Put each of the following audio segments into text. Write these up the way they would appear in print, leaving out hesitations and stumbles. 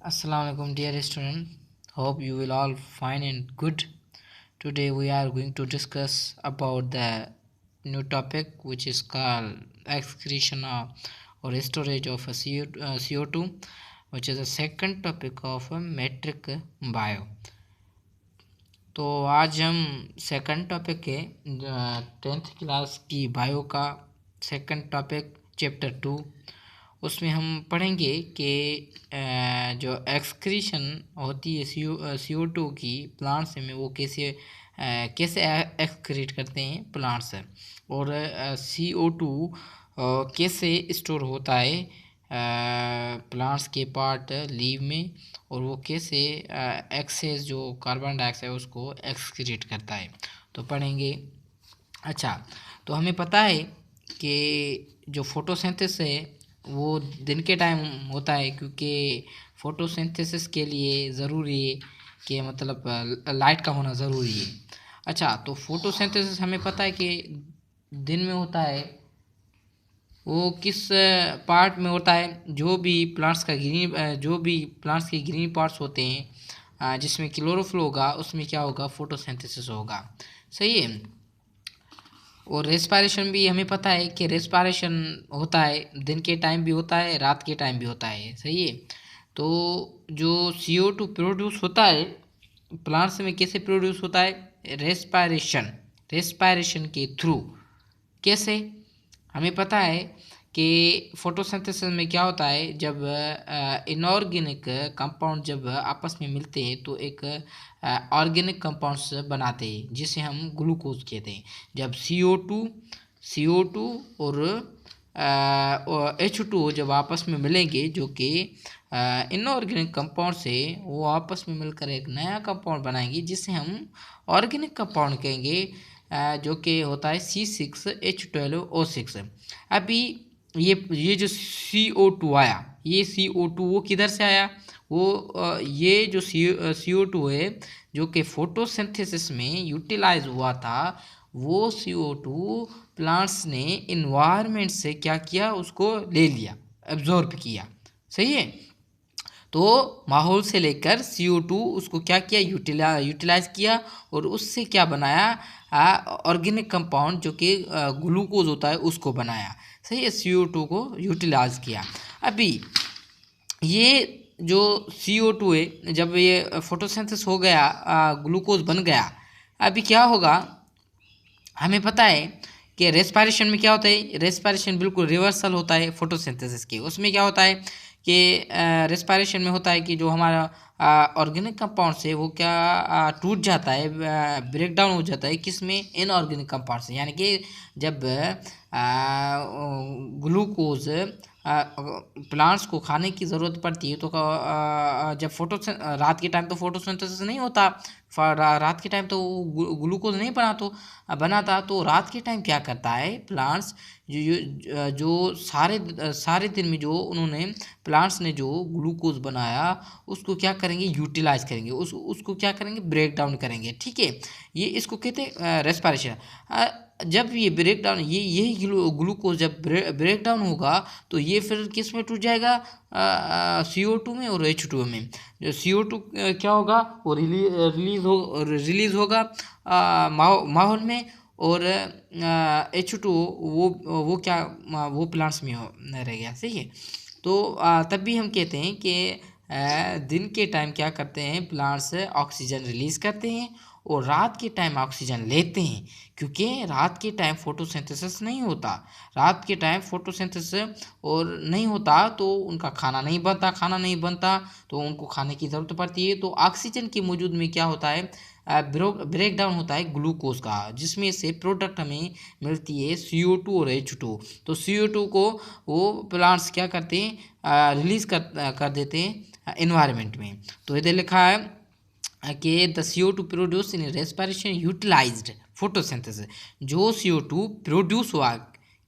Assalamualaikum dear student. Hope you will all fine and good. Today we are going to discuss about the new topic which is called excretion or storage of a CO2, which is the second topic of a metric bio. तो आज हम second topic के 10th class की bio का second topic chapter 2 उसमें हम पढ़ेंगे कि जो एक्सक्रीशन होती है CO2 की प्लांट्स में वो कैसे एक्सक्रीट करते हैं प्लांट्स और CO2 कैसे स्टोर होता है प्लांट्स के पार्ट लीव में और वो कैसे एक्सेस जो कार्बन डाइऑक्साइड उसको एक्सक्रीट करता है तो पढ़ेंगे। अच्छा, तो हमें पता है कि जो फोटोसिंथेसिस है वो दिन के टाइम होता है, क्योंकि फोटोसिंथेसिस के लिए ज़रूरी है कि मतलब लाइट का होना ज़रूरी है। अच्छा, तो फोटोसिंथेसिस हमें पता है कि दिन में होता है। वो किस पार्ट में होता है? जो भी प्लांट्स के ग्रीन पार्ट्स होते हैं जिसमें क्लोरोफिल होगा उसमें क्या होगा? फोटोसिंथेसिस होगा। सही है। और रेस्पिरेशन भी हमें पता है कि रेस्पिरेशन होता है, दिन के टाइम भी होता है, रात के टाइम भी होता है। सही है। तो जो CO2 प्रोड्यूस होता है प्लांट्स में कैसे प्रोड्यूस होता है? रेस्पिरेशन के थ्रू। कैसे? हमें पता है कि फोटोसिंथेसिस में क्या होता है, जब इनऑर्गेनिक कंपाउंड जब आपस में मिलते हैं तो एक ऑर्गेनिक कंपाउंड्स बनाते हैं जिसे हम ग्लूकोज कहते हैं। जब CO2 और H2 जब आपस में मिलेंगे, जो कि इनऑर्गेनिक कंपाउंड से वो आपस में मिलकर एक नया कंपाउंड बनाएंगे जिसे हम ऑर्गेनिक कंपाउंड कहेंगे, जो कि होता है C6H12O6। अभी ये जो CO2 आया, ये CO2 वो किधर से आया? वो ये जो CO2 है जो कि फोटोसिंथेसिस में यूटिलाइज हुआ था, वो CO2 प्लांट्स ने इन्वायरमेंट से क्या किया? उसको ले लिया, एब्जॉर्ब किया। सही है। तो माहौल से लेकर CO2 उसको क्या किया? यूटिलाइज किया और उससे क्या बनाया? ऑर्गेनिक कंपाउंड जो कि ग्लूकोज होता है उसको बनाया। सही है। CO2 को यूटिलाइज किया। अभी ये जो CO2 है, जब ये फोटोसिंथेसिस हो गया, ग्लूकोज बन गया, अभी क्या होगा? हमें पता है कि रेस्पिरेशन में क्या होता है? रेस्पिरेशन बिल्कुल रिवर्सल होता है फोटोसिंथेसिस के। उसमें क्या होता है कि रेस्पिरेशन में होता है कि जो हमारा ऑर्गेनिक कंपाउंड्स है वो क्या टूट जाता है, ब्रेक डाउन हो जाता है। किस में? इनऑर्गेनिक कंपाउंड से। यानी कि जब ग्लूकोज प्लांट्स को खाने की ज़रूरत पड़ती है तो जब रात के टाइम तो फोटोसिंथेसिस नहीं होता, रात के टाइम तो ग्लूकोज नहीं बनाता। तो रात के टाइम क्या करता है प्लांट्स? जो सारे दिन में जो उन्होंने प्लांट्स ने जो ग्लूकोज बनाया उसको क्या करेंगे? यूटिलाइज करेंगे, उसको क्या करेंगे? ब्रेक डाउन करेंगे। ठीक है। ये इसको कहते हैं रेस्पिरेशन। जब ये ब्रेक डाउन यही ग्लूकोज जब ब्रेक डाउन होगा तो ये फिर किस में टूट जाएगा? CO2 में और H2 में। जो CO2 क्या होगा? वो रिलीज होगा माहौल में, और H2 वो प्लांट्स में रह गया। सही है। तो तब भी हम कहते हैं कि दिन के टाइम क्या करते हैं प्लांट्स? ऑक्सीजन रिलीज करते हैं और रात के टाइम ऑक्सीजन लेते हैं, क्योंकि रात के टाइम फोटोसिंथेसिस नहीं होता। रात के टाइम फोटोसिंथेसिस और नहीं होता तो उनका खाना नहीं बनता तो उनको खाने की ज़रूरत पड़ती है। तो ऑक्सीजन की मौजूद में क्या होता है? ब्रेक डाउन होता है ग्लूकोज का, जिसमें से प्रोडक्ट हमें मिलती है CO2 और H2। तो CO2 को वो प्लांट्स क्या करते हैं? रिलीज कर देते हैं इन्वायरमेंट में। तो इधर लिखा है कि the CO2 produce in respiration utilised photosynthesis. जो CO2 प्रोड्यूस हुआ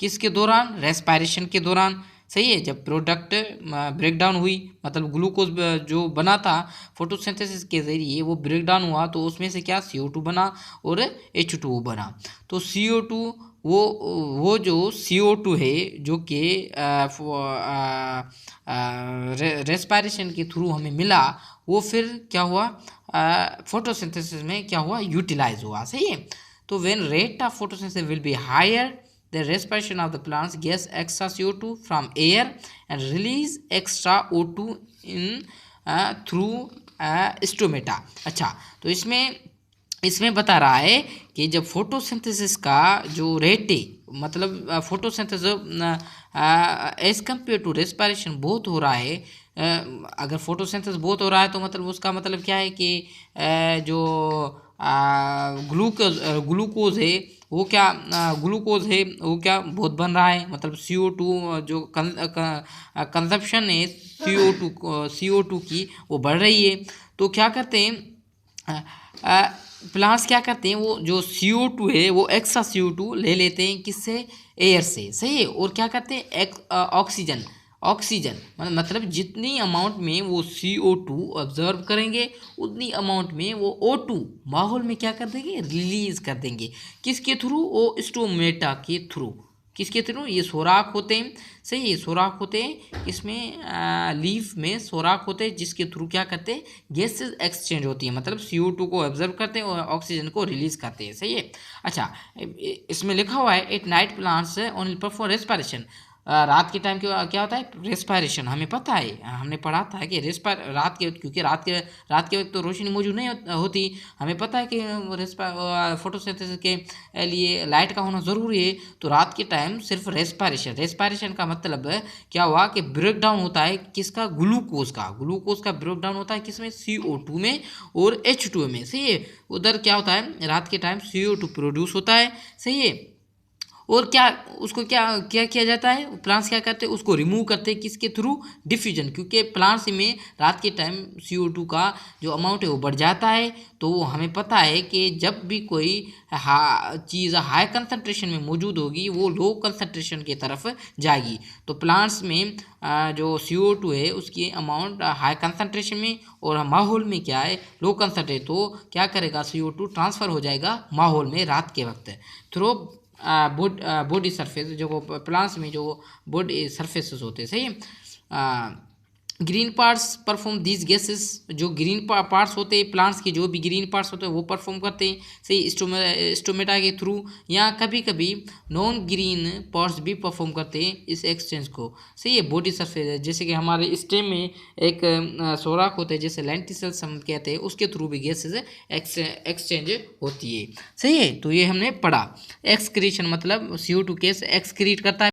किसके दौरान? रेस्पिरेशन के दौरान। सही है। जब प्रोडक्ट ब्रेक डाउन हुई, मतलब ग्लूकोज जो बना था फोटोसिंथेसिस के ज़रिए वो ब्रेक डाउन हुआ, तो उसमें से क्या? CO2 बना और H2O बना। तो CO2 वो जो CO2 है जो कि रेस्पायरेशन के थ्रू हमें मिला, वो फिर क्या हुआ, फोटोसिंथेसिस में क्या हुआ, यूटिलाइज हुआ। सही है। तो when rate of photosynthesis will be higher, the respiration of the plants gas extra CO2 from air and release extra O2 in through stomata। अच्छा, तो इसमें बता रहा है कि जब फोटोसिंथेसिस का जो रेट है, मतलब photosynthesis as compare to respiration बहुत हो रहा है, अगर फोटोसिंथेसिस बहुत हो रहा है तो मतलब उसका मतलब क्या है कि जो ग्लूकोज है वो क्या, ग्लूकोज है वो क्या बहुत बन रहा है, मतलब CO2 जो कंजप्शन है CO2 की वो बढ़ रही है। तो क्या करते हैं प्लांट्स, क्या करते हैं, वो जो CO2 है वो एक्स्ट्रा CO2 ले लेते हैं, किससे, एयर से। सही है। और क्या करते हैं, ऑक्सीजन मतलब जितनी अमाउंट में वो CO2 ऑब्जर्व करेंगे उतनी अमाउंट में वो O2 माहौल में क्या कर देंगे, रिलीज कर देंगे। किसके थ्रू, वो स्टोमेटा के थ्रू। किसके थ्रू, ये सोराख होते हैं। सही है, सोराख होते हैं, इसमें लीफ में सोराख होते हैं जिसके थ्रू क्या करते हैं, गैसेज एक्सचेंज होती है, मतलब CO2 को ऑब्जर्व करते हैं और ऑक्सीजन को रिलीज करते हैं। सही है। अच्छा, इसमें लिखा हुआ है at night plants only perform respiration. रात के टाइम क्या होता है, रेस्पायरेशन। हमें पता है, हमने पढ़ा था कि रात के, क्योंकि रात के वक्त तो रोशनी मौजूद नहीं होती। हमें पता है कि फोटोसिंथेसिस के लिए लाइट का होना ज़रूरी है। तो रात के टाइम सिर्फ रेस्पायरेशन का मतलब क्या हुआ कि ब्रेक डाउन होता है किसका, ग्लूकोज का ब्रेक डाउन होता है किसमें, CO2 में और H2O में। सही है। उधर क्या होता है, रात के टाइम CO2 प्रोड्यूस होता है। सही है। और क्या, उसको क्या क्या किया जाता है, प्लांट्स क्या करते हैं, उसको रिमूव करते हैं, किसके थ्रू, डिफ्यूजन। क्योंकि प्लांट्स में रात के टाइम CO2 का जो अमाउंट है वो बढ़ जाता है। तो हमें पता है कि जब भी कोई चीज़ हाई कंसनट्रेशन में मौजूद होगी वो लो कंसनट्रेशन की तरफ जाएगी। तो प्लांट्स में जो CO2 है उसकी अमाउंट हाई कंसनट्रेशन में और माहौल में क्या है, लो कंसनट्रेट, तो क्या करेगा, CO2 ट्रांसफ़र हो जाएगा माहौल में रात के वक्त थ्रू बॉडी सरफेस, जो प्लांट्स में जो बॉडी सरफेसेस होते हैं। सही है। Green parts perform these gases, जो ग्रीन पार्ट्स होते हैं प्लांट्स के, जो भी ग्रीन पार्ट्स होते हैं वो परफॉर्म करते हैं। सही, स्टोमेटा के थ्रू, या कभी कभी नॉन ग्रीन पार्ट्स भी परफॉर्म करते हैं इस एक्सचेंज को। सही है। बॉडी सरफेस, जैसे कि हमारे स्टेम में एक सोराख होता है जैसे लेंटिसल्स हम कहते हैं, उसके थ्रू भी गैसेज एक्सचेंज होती है। सही है। तो ये हमने पढ़ा। एक्सक्रीशन मतलब CO2 गैस एक्सक्रीट करता है।